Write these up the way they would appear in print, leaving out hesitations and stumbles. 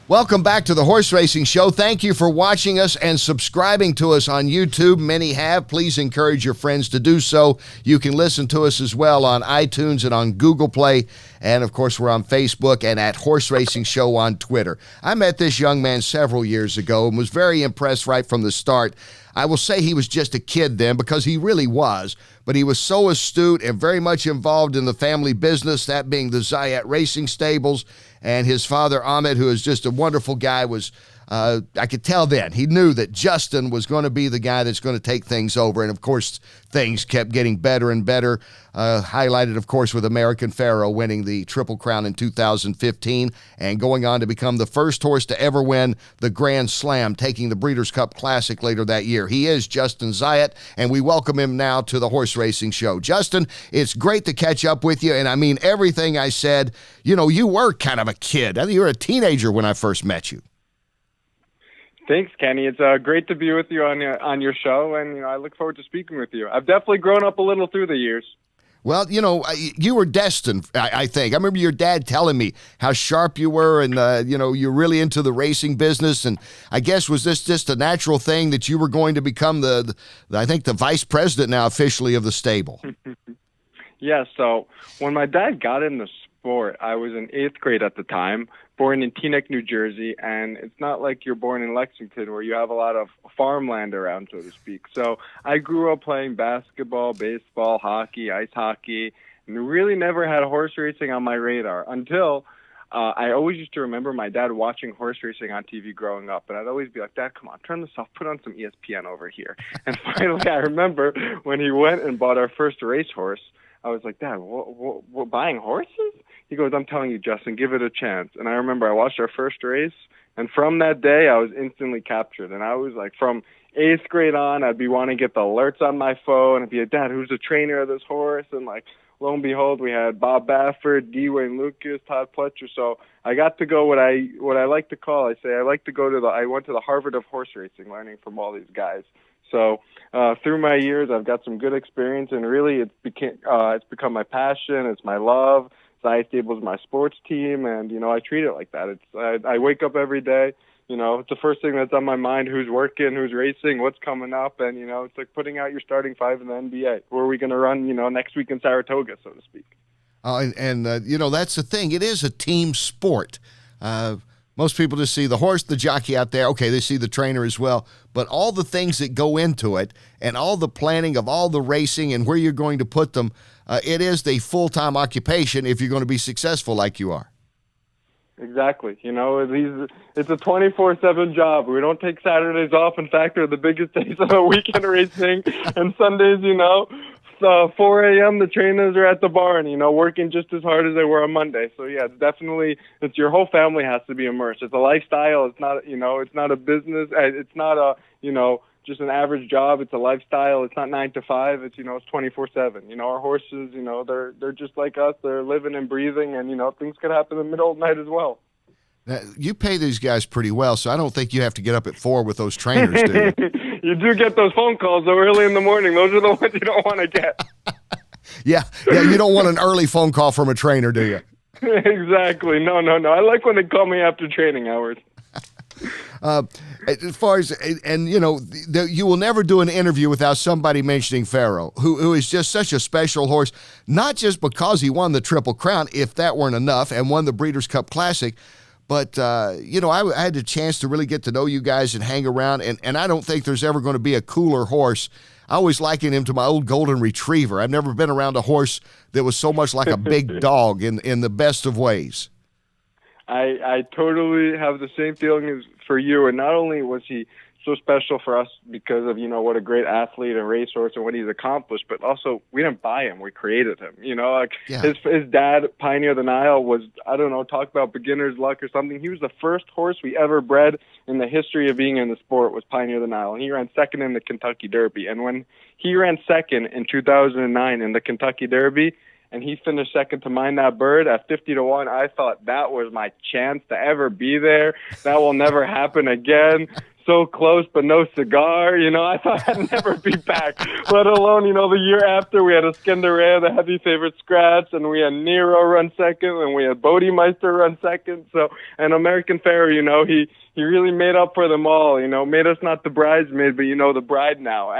Welcome back to the Horse Racing Show. Thank you for watching us and subscribing to us on YouTube. Many have. Please encourage your friends to do so. You can listen to us as well on iTunes and on Google Play. And, of course, we're on Facebook and at Horse Racing Show on Twitter. I met this young man several years ago and was very impressed right from the start. I will say he was just a kid then, because he really was, but he was so astute and very much involved in the family business, that being the Zayat Racing Stables. And his father, Ahmed, who is just a wonderful guy, was, I could tell then, he knew that Justin was going to be the guy that's going to take things over. And, of course, things kept getting better and better, highlighted, of course, with American Pharoah winning the Triple Crown in 2015 and going on to become the first horse to ever win the Grand Slam, taking the Breeders' Cup Classic later that year. He is Justin Zayat, and we welcome him now to the Horse Racing Show. Justin, it's great to catch up with you, and I mean everything I said. You know, you were kind of a kid. I think you were a teenager when I first met you. Thanks, Kenny. It's great to be with you on your show, and I look forward to speaking with you. I've definitely grown up a little through the years. Well, you were destined, I think. I remember your dad telling me how sharp you were, and, you're really into the racing business. And I guess, was this just a natural thing that you were going to become the vice president now officially of the stable? Yeah, so when my dad got in the sport, I was in 8th grade at the time, born in Teaneck, New Jersey, and it's not like you're born in Lexington where you have a lot of farmland around, so to speak. So I grew up playing basketball, baseball, hockey, ice hockey, and really never had horse racing on my radar until I always used to remember my dad watching horse racing on TV growing up, and I'd always be like, Dad, come on, turn this off, put on some ESPN over here. And finally, I remember when he went and bought our first racehorse, I was like, Dad, what buying horses? He goes, I'm telling you, Justin, give it a chance. And I remember I watched our first race, and from that day, I was instantly captured. And I was like, from 8th grade on, I'd be wanting to get the alerts on my phone. I'd be like, Dad, who's the trainer of this horse? And like, lo and behold, we had Bob Baffert, D. Wayne Lucas, Todd Pletcher. So I got to go what I like to call, I went to the Harvard of horse racing, learning from all these guys. So through my years, I've got some good experience, and really it's become my passion. It's my love. Zayat Stables is my sports team, and, I treat it like that. I wake up every day, it's the first thing that's on my mind: who's working, who's racing, what's coming up, and, it's like putting out your starting five in the NBA. Where are we going to run, next week in Saratoga, so to speak. That's the thing. It is a team sport. Most people just see the horse, the jockey out there. Okay, they see the trainer as well. But all the things that go into it and all the planning of all the racing and where you're going to put them, it is the full-time occupation if you're going to be successful like you are. Exactly. It's a 24/7 job. We don't take Saturdays off. In fact, they're the biggest days of the weekend racing. And Sundays, 4 a.m. the trainers are at the barn, working just as hard as they were on Monday. So yeah, it's your whole family has to be immersed. It's a lifestyle. It's not, it's not a business. It's not a, just an average job. It's a lifestyle. It's not 9 to 5. It's, it's 24/7. Our horses, they're just like us. They're living and breathing, and, things could happen in the middle of the night as well. Now, you pay these guys pretty well, so I don't think you have to get up at 4 with those trainers, do you? You do get those phone calls, though, early in the morning. Those are the ones you don't want to get. Yeah, you don't want an early phone call from a trainer, do you? Exactly. No. I like when they call me after training hours. As far as, and you will never do an interview without somebody mentioning Pharoah, who is just such a special horse, not just because he won the Triple Crown, if that weren't enough, and won the Breeders' Cup Classic, but, I had the chance to really get to know you guys and hang around, and I don't think there's ever going to be a cooler horse. I always liken him to my old golden retriever. I've never been around a horse that was so much like a big dog in the best of ways. I totally have the same feeling as for you, and not only was he so special for us because of, what a great athlete and racehorse and what he's accomplished, but also we didn't buy him, we created him. His dad, Pioneer the Nile, was, talk about beginner's luck or something. He was the first horse we ever bred in the history of being in the sport, was Pioneer the Nile, and he ran second in the Kentucky Derby. And when he ran second in 2009 in the Kentucky Derby, and he finished second to Mind That Bird at 50-1. I thought that was my chance to ever be there. That will never happen again. so close but no cigar. I thought I'd never be back, let alone, the year after we had a Skenderea, the heavy favorite scratch, and we had Nero run second, and we had Bodemeister run second. So, and American Pharoah, he really made up for them all, made us not the bridesmaid, but, the bride now.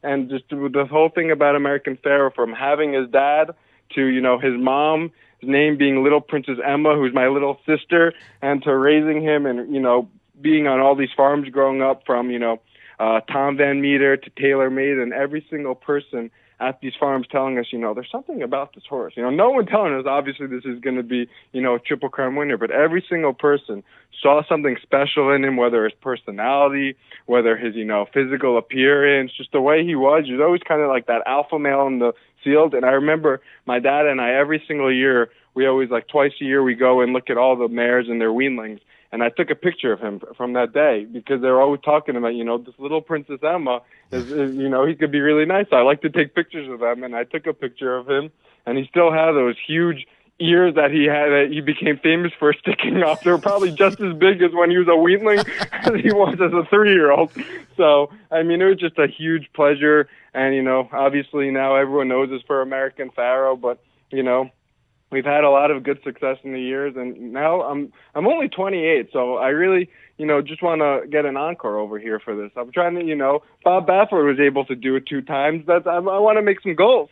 And just the whole thing about American Pharoah, from having his dad to, his mom, his name being Little Princess Emma, who's my little sister, and to raising him and, being on all these farms growing up from, Tom Van Meter to Taylor Made, and every single person at these farms telling us, there's something about this horse. No one telling us, obviously, this is going to be, a Triple Crown winner, but every single person saw something special in him, whether his personality, whether his, physical appearance, just the way he was. He was always kind of like that alpha male in the field. And I remember my dad and I, every single year, we always, like twice a year, we go and look at all the mares and their weanlings. And I took a picture of him from that day because they were always talking about, this little Princess Emma is he could be really nice. I like to take pictures of him, and I took a picture of him, and he still had those huge ears that he had that he became famous for sticking off. They were probably just as big as when he was a weanling as he was as a 3-year-old. So, it was just a huge pleasure. And, obviously now everyone knows us for American Pharoah, but, we've had a lot of good success in the years, and now I'm only 28, so I really, just want to get an encore over here for this. I'm trying to, Bob Baffert was able to do it 2 times. I want to make some goals.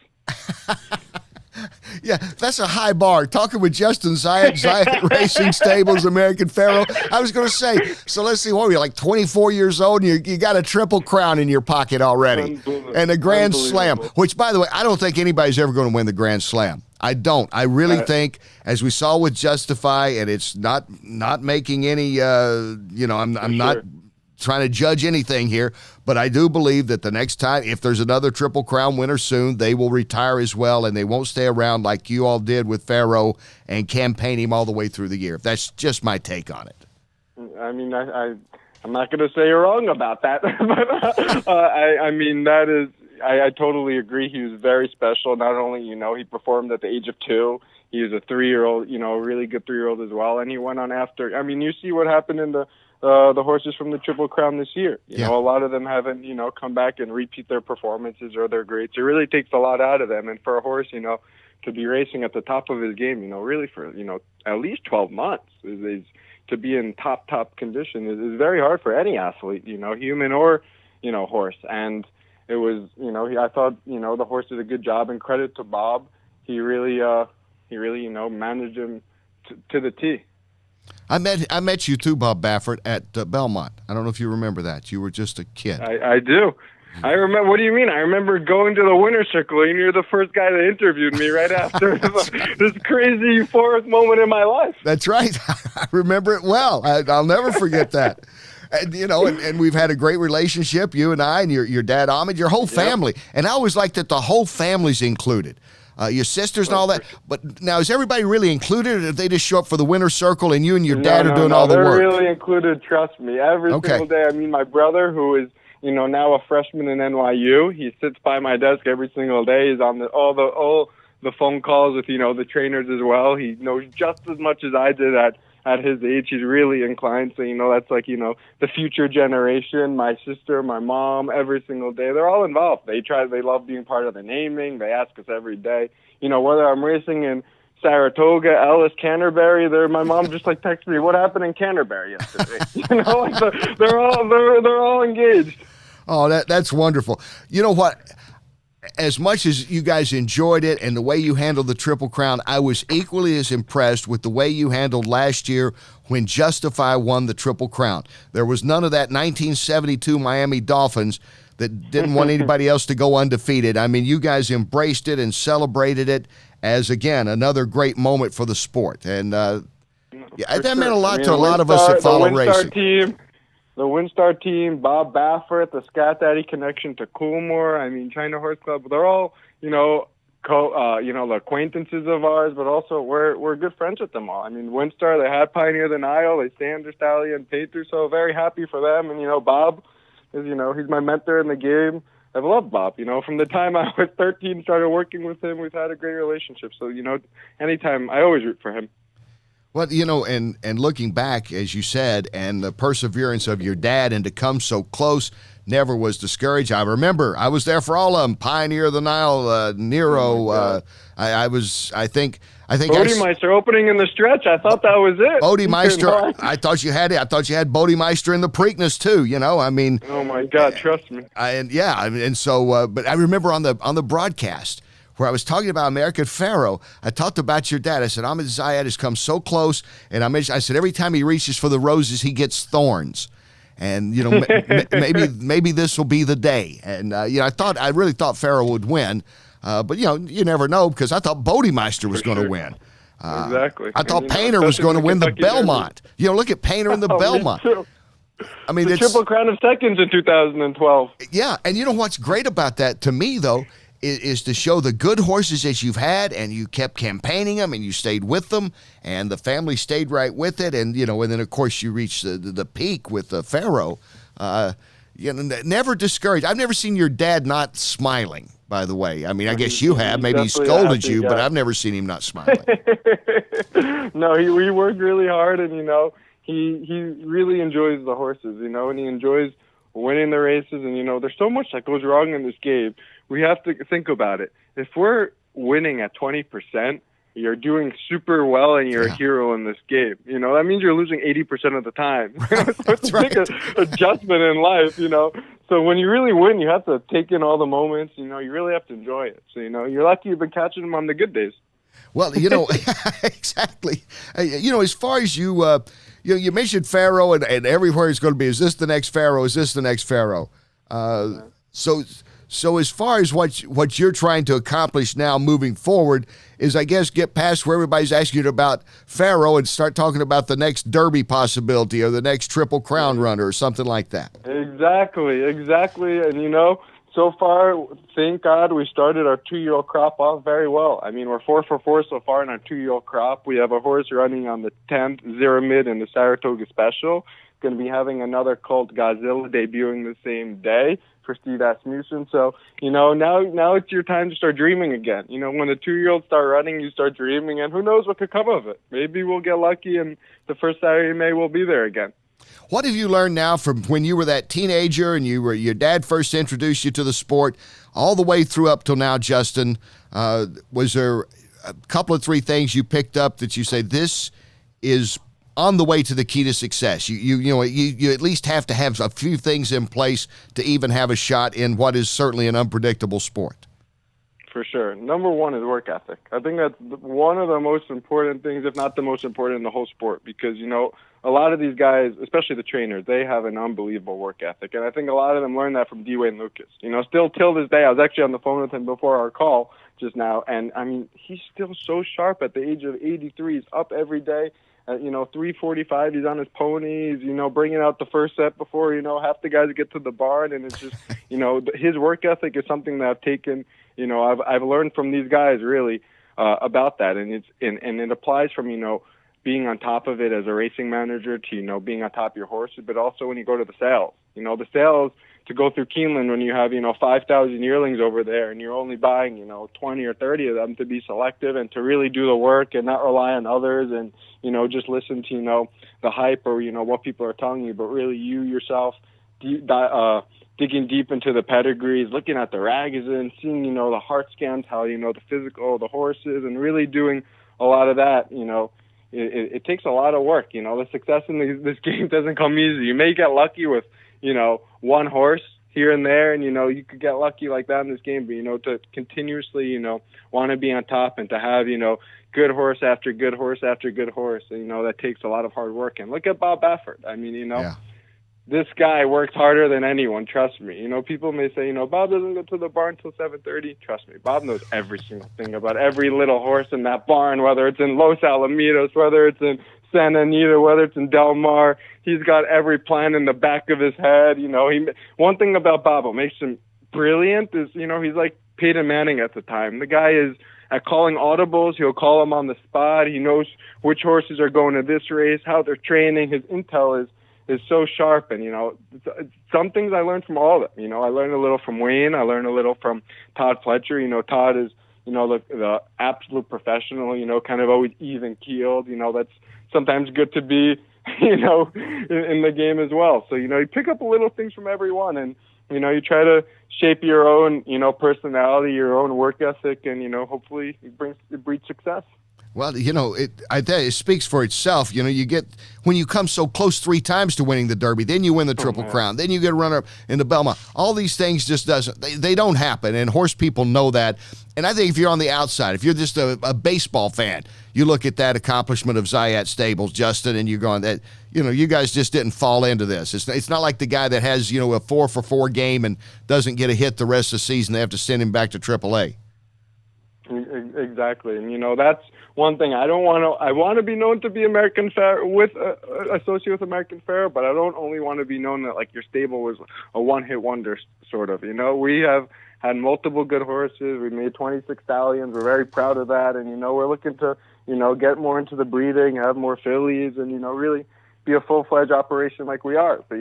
Yeah, that's a high bar. Talking with Justin Zayat Racing Stables, American Pharoah. I was going to say, so let's see, what were you, like 24 years old, and you got a Triple Crown in your pocket already, and a Grand Slam, which, by the way, I don't think anybody's ever going to win the Grand Slam. I don't. I really think, as we saw with Justify, and it's not making any, I'm not trying to judge anything here, but I do believe that the next time, if there's another Triple Crown winner soon, they will retire as well, and they won't stay around like you all did with Pharoah and campaign him all the way through the year. That's just my take on it. I'm not going to say you're wrong about that, but that is. I totally agree. He was very special. Not only, he performed at the age of 2. He was a 3-year-old, a really good 3-year-old as well. And he went on after. You see what happened in the horses from the Triple Crown this year. A lot of them haven't, come back and repeat their performances or their greats. It really takes a lot out of them. And for a horse, to be racing at the top of his game, really for, at least 12 months is to be in top condition is very hard for any athlete, human or, horse. And it was, I thought, the horse did a good job, and credit to Bob. He really, managed him to the T. I met you too, Bob Baffert, at Belmont. I don't know if you remember that. You were just a kid. I do. I remember. What do you mean? I remember going to the winner's circle, and you're the first guy that interviewed me right after this crazy euphoric moment in my life. That's right. I remember it well. I'll never forget that. And, and we've had a great relationship, you and I, and your dad, Ahmed, your whole family. Yep. And I always like that the whole family's included. Your sisters and all that. But now, is everybody really included, or do they just show up for the winner's circle and you and your dad are doing all the work? They're really included, trust me. Every single day. My brother, who is, now a freshman in NYU, he sits by my desk every single day. He's on all the phone calls with, the trainers as well. He knows just as much as I did at his age. He's really inclined. So, that's like, the future generation, my sister, my mom, every single day. They're all involved. They love being part of the naming. They ask us every day, whether I'm racing in Saratoga, Ellis, Canterbury. My mom just texts me, what happened in Canterbury yesterday? They're all engaged. Oh, that's wonderful. You know what? As much as you guys enjoyed it and the way you handled the Triple Crown, I was equally as impressed with the way you handled last year when Justify won the Triple Crown. There was none of that 1972 Miami Dolphins that didn't want anybody else to go undefeated. You guys embraced it and celebrated it as, again, another great moment for the sport. And that meant a lot to a lot of us that follow racing. The WinStar team, Bob Baffert, the Scat Daddy connection to Coolmore, China Horse Club, they're all, the acquaintances of ours, but also we're good friends with them all. WinStar, they had Pioneer the Nile, they stay under Stallion Pater, so very happy for them. And, Bob is, he's my mentor in the game. I've loved Bob, from the time I was 13, started working with him, we've had a great relationship. So, anytime, I always root for him. Well, and looking back, as you said, and the perseverance of your dad and to come so close never was discouraged. I remember I was there for all of them. Pioneer of the Nile, Nero. I think Bodemeister opening in the stretch. I thought that was it. Bodemeister. I thought you had it. I thought you had Bodemeister in the Preakness too. I mean. Oh my God, trust me. But I remember on the broadcast, where I was talking about American Pharoah, I talked about your dad. I said, Ahmed Zayat has come so close. And I said, every time he reaches for the roses, he gets thorns. And, maybe this will be the day. And, I really thought Pharoah would win. But, you never know, because I thought Bodemeister was going to win. Exactly. I thought Painter was going to win the Belmont. Look at Painter in the Belmont. Me too. I mean, the Triple Crown of Seconds in 2012. Yeah. And what's great about that to me, though, is to show the good horses that you've had, and you kept campaigning them, and you stayed with them, and the family stayed right with it, and and then of course you reached the peak with the Pharoah. Never discouraged. I've never seen your dad not smiling. By the way, I mean, I guess you have. Maybe he scolded you, but I've never seen him not smiling. No, he worked really hard, and he really enjoys the horses, and he enjoys winning the races, and there's so much that goes wrong in this game. We have to think about it. If we're winning at 20%, you're doing super well and you're a hero in this game. That means you're losing 80% of the time. So it's a big adjustment in life, So when you really win, you have to take in all the moments, you really have to enjoy it. So, you're lucky you've been catching them on the good days. Well, exactly. As far as you mentioned Pharoah and everywhere it's going to be, is this the next Pharoah? Is this the next Pharoah? So as far as what you're trying to accomplish now moving forward is, I guess, get past where everybody's asking you about Pharoah and start talking about the next Derby possibility or the next Triple Crown runner or something like that. Exactly. And, so far, thank God, we started our 2-year-old crop off very well. I mean, we're 4 for 4 so far in our 2-year-old crop. We have a horse running on the 10th, Zeramid in the Saratoga Special. Going to be having another colt, Godzilla, debuting the same day for Steve Asmussen. So, now it's your time to start dreaming again. When the 2-year-olds start running, you start dreaming, and who knows what could come of it. Maybe we'll get lucky, and the first Saturday in May we'll be there again. What have you learned now from when you were that teenager and your dad first introduced you to the sport all the way through up till now, Justin? Was there a couple of 3 things you picked up that you say, this is on the way to the key to success? You at least have to have a few things in place to even have a shot in what is certainly an unpredictable sport. For sure. Number 1 is work ethic. I think that's one of the most important things, if not the most important in the whole sport, because, a lot of these guys, especially the trainers, they have an unbelievable work ethic. And I think a lot of them learned that from D-Wayne Lucas. still till this day, I was actually on the phone with him before our call just now. And I mean, he's still so sharp at the age of 83. He's up every day. 3:45, he's on his ponies, bringing out the first set before, half the guys get to the barn. And it's just, his work ethic is something that I've taken, I've learned from these guys really about that. And it applies from, being on top of it as a racing manager to, being on top of your horses, but also when you go to the sales. The sales to go through Keeneland when you have, 5,000 yearlings over there and you're only buying, 20 or 30 of them, to be selective and to really do the work and not rely on others and, just listen to, the hype or, what people are telling you, but really you yourself digging deep into the pedigrees, looking at the rags and seeing, the heart scans, how, the physical of the horses and really doing a lot of that, It takes a lot of work. The success in this game doesn't come easy. You may get lucky with, one horse here and there, and, you could get lucky like that in this game. But, to continuously, want to be on top and to have, good horse after good horse after good horse, that takes a lot of hard work. And look at Bob Baffert. I mean, This guy works harder than anyone, trust me. People may say, Bob doesn't go to the barn till 7:30. Trust me, Bob knows every single thing about every little horse in that barn, whether it's in Los Alamitos, whether it's in Santa Anita, whether it's in Del Mar. He's got every plan in the back of his head. One thing about Bob what makes him brilliant is, he's like Peyton Manning at the time. The guy is at calling audibles. He'll call them on the spot. He knows which horses are going to this race, how they're training. His intel is so sharp. And, some things I learned from all of them. I learned a little from Wayne. I learned a little from Todd Fletcher. Todd is, the absolute professional, kind of always even keeled. sometimes good to be, in the game as well. So, you pick up little things from everyone, and, you try to shape your own, personality, your own work ethic, and, hopefully it breeds success. Well, I tell you, it speaks for itself. You get, when you come so close 3 times to winning the Derby, then you win the Triple Crown, then you get a runner-up in the Belmont. All these things just they don't happen, and horse people know that. And I think if you're on the outside, if you're just a baseball fan, you look at that accomplishment of Zayat Stables, Justin, and you're going that, you guys just didn't fall into this. It's not like the guy that has, a 4-for-4 game and doesn't get a hit the rest of the season. They have to send him back to AAA. Exactly, and that's one thing I don't want to. I want to be known to be American Pharoah associated with American Pharoah, but I don't only want to be known that like your stable was a one-hit wonder sort of. We have had multiple good horses. We made 26 stallions. We're very proud of that, and we're looking to get more into the breeding, have more fillies, and really be a full-fledged operation like we are. But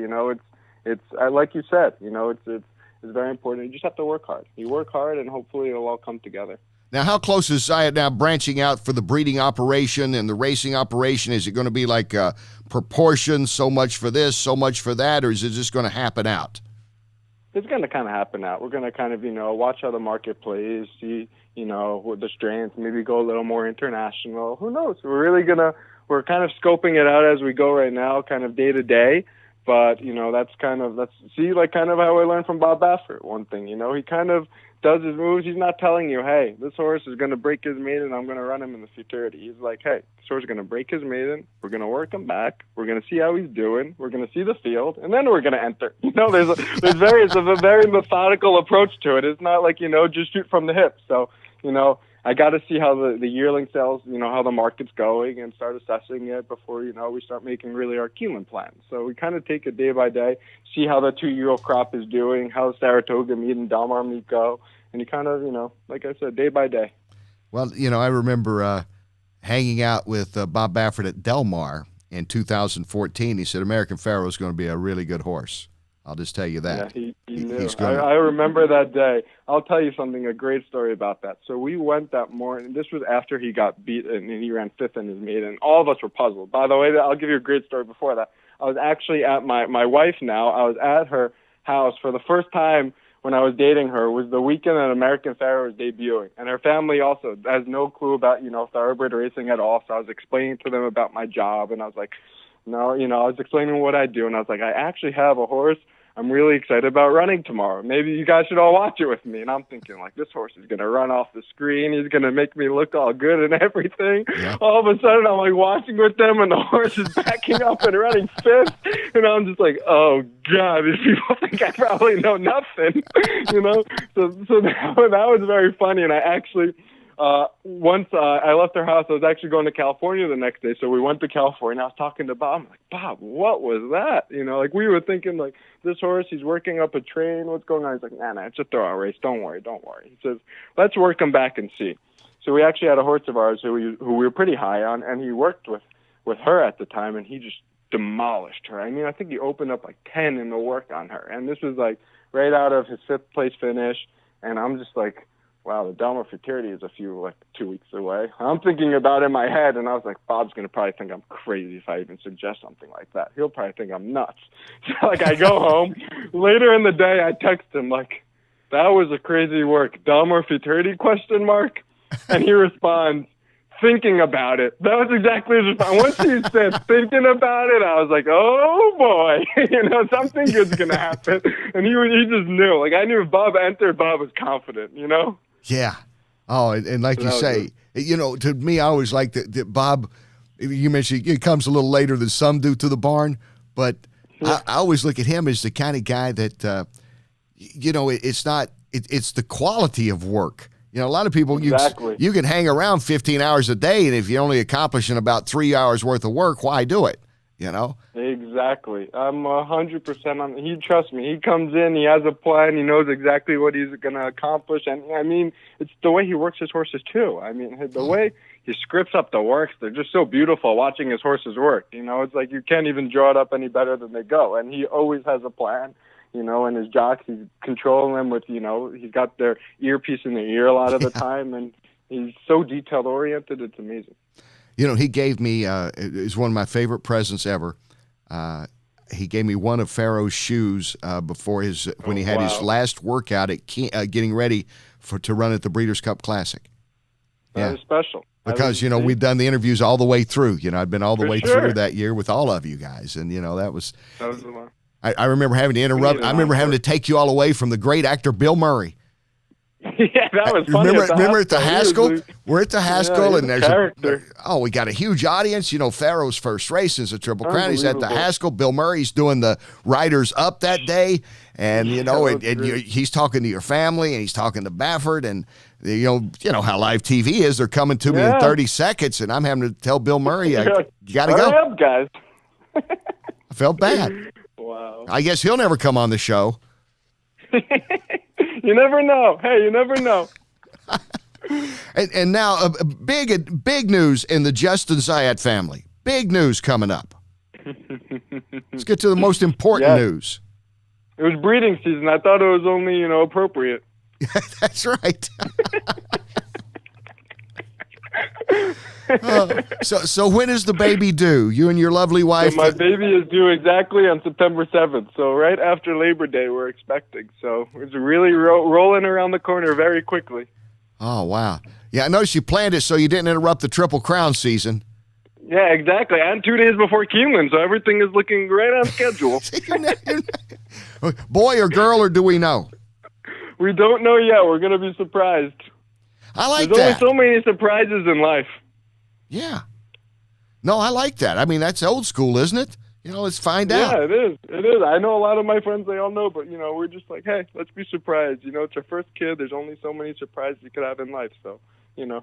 it's like you said, it's very important. You just have to work hard. You work hard, and hopefully it'll all come together. Now, how close is Zayat now branching out for the breeding operation and the racing operation? Is it going to be like proportion, so much for this, so much for that, or is it just going to happen out? It's going to kind of happen out. We're going to kind of, watch how the market plays, see, with the strains, maybe go a little more international. Who knows? We're kind of scoping it out as we go right now, kind of day to day. But, that's kind of how I learned from Bob Baffert, one thing. He kind of does his moves. He's not telling you, hey, this horse is going to break his maiden, I'm going to run him in the futurity. He's like, hey, this horse is going to break his maiden. We're going to work him back. We're going to see how he's doing. We're going to see the field, and then we're going to enter. There's a very methodical approach to it. It's not like, just shoot from the hip. So, I got to see how the yearling sells, how the market's going, and start assessing it before, we start making really our Keeneland plans. So we kind of take it day by day, see how the 2-year-old crop is doing, how Saratoga meet and Del Mar meet go, and you kind of, like I said, day by day. Well, I remember hanging out with Bob Baffert at Del Mar in 2014. He said American Pharoah is going to be a really good horse. I'll just tell you that. Yeah, he knew. I remember that day. I'll tell you something, a great story about that. So we went that morning. This was after he got beat and he ran 5th in his maiden. All of us were puzzled. By the way, I'll give you a great story before that. I was actually at my wife now. I was at her house for the first time when I was dating her. It was the weekend that American Pharoah was debuting. And her family also has no clue about, thoroughbred racing at all. So I was explaining to them about my job. And I was like, no, I was explaining what I do. And I was like, I actually have a horse I'm really excited about running tomorrow. Maybe you guys should all watch it with me. And I'm thinking, like, this horse is going to run off the screen. He's going to make me look all good and everything. Yeah. All of a sudden, I'm, like, watching with them, and the horse is backing up and running 5th. And I'm just like, oh, God, these people think I probably know nothing, So that was very funny. And I actually... once I left their house, I was actually going to California the next day. So we went to California. I was talking to Bob. I'm like, Bob, what was that? Like we were thinking, like, this horse, he's working up a train. What's going on? He's like, nah, it's a throw-out race. Don't worry. He says, let's work him back and see. So we actually had a horse of ours who we were pretty high on, and he worked with her at the time, and he just demolished her. I mean, I think he opened up like 10 in the work on her. And this was like right out of his 5th place finish. And I'm just like, wow, the Del Mar Futurity is 2 weeks away. I'm thinking about it in my head, and I was like, Bob's going to probably think I'm crazy if I even suggest something like that. He'll probably think I'm nuts. So, I go home. Later in the day, I text him, like, that was a crazy work. Del Mar Futurity, ? And he responds, thinking about it. That was exactly his response. Once he said thinking about it, I was like, oh, boy. Something good's going to happen. And he just knew. Like, I knew if Bob entered, Bob was confident, Yeah. Oh, and like you say, to me, I always like that Bob, you mentioned it comes a little later than some do to the barn, but I always look at him as the kind of guy that, it's the quality of work. A lot of people, exactly. you can hang around 15 hours a day, and if you're only accomplishing about 3 hours worth of work, why do it? Exactly. I'm 100% on. He trusts me. He comes in. He has a plan. He knows exactly what he's going to accomplish. And I mean, it's the way he works his horses too. I mean, the way he scripts up the works, they're just so beautiful watching his horses work. It's like you can't even draw it up any better than they go. And he always has a plan. And his jocks, he's controlling them with, he's got their earpiece in their ear a lot of the time, and he's so detail oriented. It's amazing. You know, he gave me, it's one of my favorite presents ever. He gave me one of Pharoah's shoes before when he had his last workout at getting ready to run at the Breeders' Cup Classic. That is special. Because, you know, we've done the interviews all the way through. You know, I'd been all the way through that year with all of you guys. And, you know, that was the one. I remember having to interrupt. I remember having to take you all away from the great actor Bill Murray. Yeah, that was funny. Remember at the Haskell? We're at the Haskell, and there's we got a huge audience. You know, Pharoah's first race is a Triple Crown. He's at the Haskell. Bill Murray's doing the Riders Up that day, and you know, he's talking to your family, and he's talking to Baffert, and you know how live TV is. They're coming to me in 30 seconds, and I'm having to tell Bill Murray, you got to go. Hurry up, guys. I felt bad. Wow. I guess he'll never come on the show. You never know. Hey, you never know. And now, big news in the Justin Zayat family. Big news coming up. Let's get to the most important news. It was breeding season. I thought it was only, appropriate. That's right. So when is the baby due? You and your lovely wife? So my baby is due exactly on September 7th. So right after Labor Day, we're expecting. So it's really rolling around the corner very quickly. Oh, wow. Yeah, I noticed you planned it so you didn't interrupt the Triple Crown season. Yeah, exactly. And 2 days before Keeneland, so everything is looking right on schedule. Boy or girl, or do we know? We don't know yet. We're going to be surprised. I like There's that. There's only so many surprises in life. Yeah. No, I like that. I mean, that's old school, isn't it? You know, let's find out. Yeah, it is. It is. I know a lot of my friends, they all know, but, we're just like, hey, let's be surprised. It's your first kid. There's only so many surprises you could have in life. So,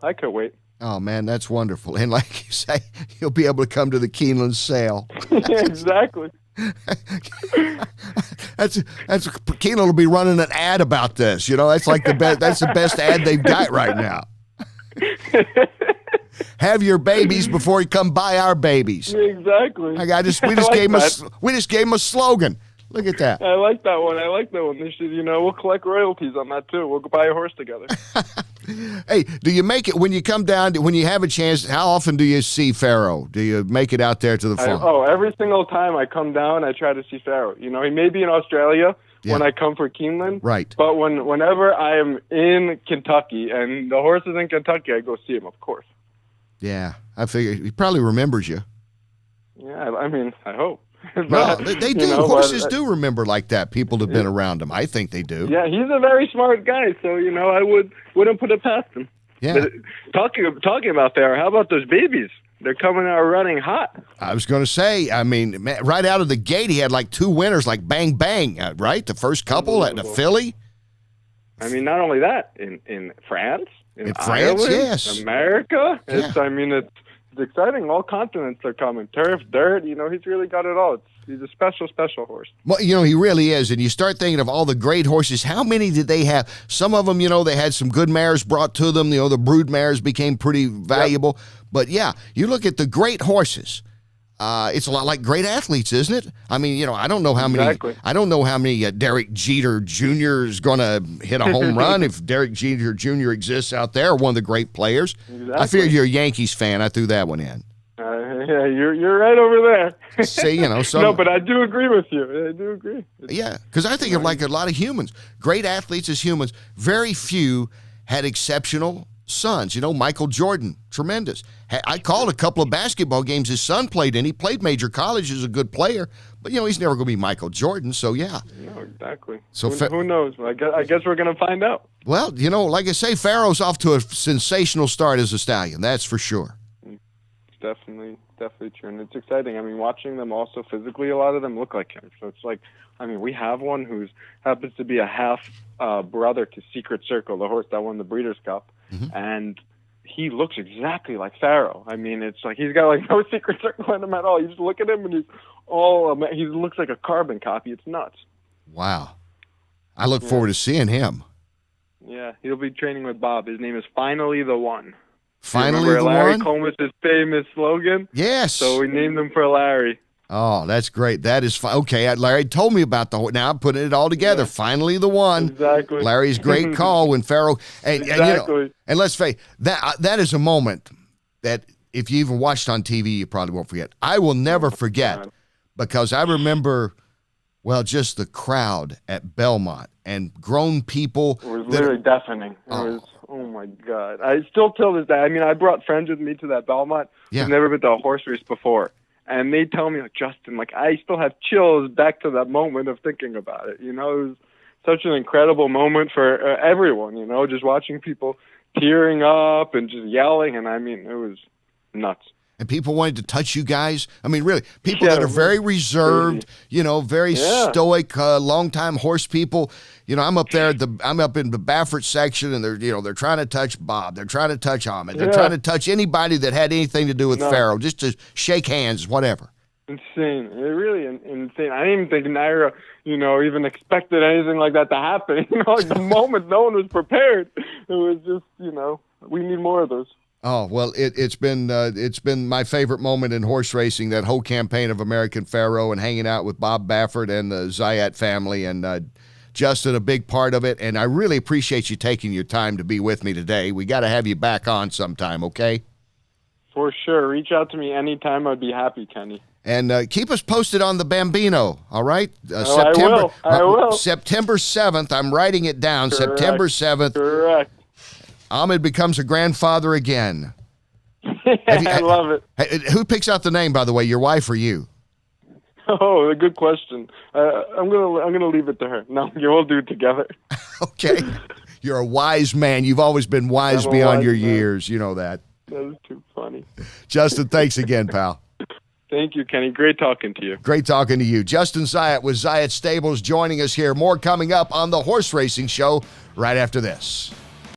I could wait. Oh, man, that's wonderful. And like you say, you'll be able to come to the Keeneland sale. Yeah, exactly. that's Keeneland will be running an ad about this. That's like that's the best ad they've got right now. Have your babies before you come buy our babies. Exactly. We just gave him a slogan. Look at that. I like that one. They should, we'll collect royalties on that too. We'll go buy a horse together. Hey, do you make it when you come down? When you have a chance, how often do you see Pharoah? Do you make it out there to the farm? Every single time I come down, I try to see Pharoah. He may be in Australia when I come for Keeneland. Right. But whenever I am in Kentucky and the horse is in Kentucky, I go see him, of course. Yeah, I figure he probably remembers you. Yeah, I hope. No, they do. Horses do remember like that. People have been around them. I think they do. Yeah, he's a very smart guy, so I wouldn't put it past him. Yeah. But talking about there, how about those babies? They're coming out running hot. I was going to say, right out of the gate, he had like 2 winners, like bang bang, right? The first couple at the filly. Not only that, in France, in France, Ireland, yes, America. It's exciting. All continents are coming. Turf, dirt. He's really got it all. He's a special, special horse. Well, he really is. And you start thinking of all the great horses. How many did they have? Some of them, they had some good mares brought to them. The brood mares became pretty valuable. Yep. But yeah, you look at the great horses. It's a lot like great athletes, isn't it? I don't know how many. Exactly. I don't know how many Derek Jeter Jr. is going to hit a home run if Derek Jeter Jr. exists out there, one of the great players. Exactly. I figured you're a Yankees fan. I threw that one in. Yeah, you're right over there. See, no, but I do agree with you. I do agree. Yeah, because I think of like a lot of humans, great athletes as humans. Very few had exceptional sons. Michael Jordan, tremendous. I called a couple of basketball games his son played in. He played major college as a good player, but he's never going to be Michael Jordan. So yeah. No, exactly. So who knows? I guess we're going to find out. Well, like I say, Pharoah's off to a sensational start as a stallion. That's for sure. Definitely true, and it's exciting. Watching them also physically, a lot of them look like him. So it's like, we have one who happens to be a half brother to Secret Circle, the horse that won the Breeders' Cup, and he looks exactly like Pharoah. It's like he's got like no Secret Circle in him at all. You just look at him, and he looks like a carbon copy. It's nuts. Wow, I look forward to seeing him. Yeah, he'll be training with Bob. His name is Finally the One. Finally the Larry one? Comus' famous slogan? Yes. So we named him for Larry. Oh, that's great. That is fine. Okay, Larry told me about now I'm putting it all together. Yeah. Finally the one. Exactly. Larry's great call when Pharoah. And, exactly. And let's face that is a moment that if you even watched on TV, you probably won't forget. I will never forget because I remember, well, just the crowd at Belmont and grown people. It was literally deafening. It was, oh my God. I still till this day, I mean, I brought friends with me to that Belmont who've never been to a horse race before. And they tell me, like, Justin, like, I still have chills back to that moment of thinking about it. You know, it was such an incredible moment for everyone, you know, just watching people tearing up and just yelling. And I mean, it was nuts. And people wanted to touch you guys. I mean, really, people that are very reserved, you know, very stoic, longtime horse people. You know, I'm up there. I'm up in the Baffert section, and they're trying to touch Bob. They're trying to touch Ahmed. They're trying to touch anybody that had anything to do with Pharoah, just to shake hands, whatever. Insane. It really insane. I didn't even think Naira, you know, even expected anything like that to happen. You know, like the moment, no one was prepared. It was just, you know, we need more of those. Oh, well, it's been my favorite moment in horse racing, that whole campaign of American Pharoah and hanging out with Bob Baffert and the Zayat family, and Justin, a big part of it. And I really appreciate you taking your time to be with me today. We got to have you back on sometime, okay? For sure. Reach out to me anytime. I'd be happy, Kenny. And keep us posted on the Bambino, all right? I will. September 7th. I'm writing it down. Correct. September 7th. Correct. Ahmed becomes a grandfather again. I love it. Who picks out the name, by the way, your wife or you? Oh, a good question. I'm gonna leave it to her. No, we'll do it together. Okay. You're a wise man. You've always been wise beyond your years. You know that. That was too funny. Justin, thanks again, pal. Thank you, Kenny. Great talking to you. Great talking to you. Justin Zayat with Zayat Stables joining us here. More coming up on the Horse Racing Show right after this.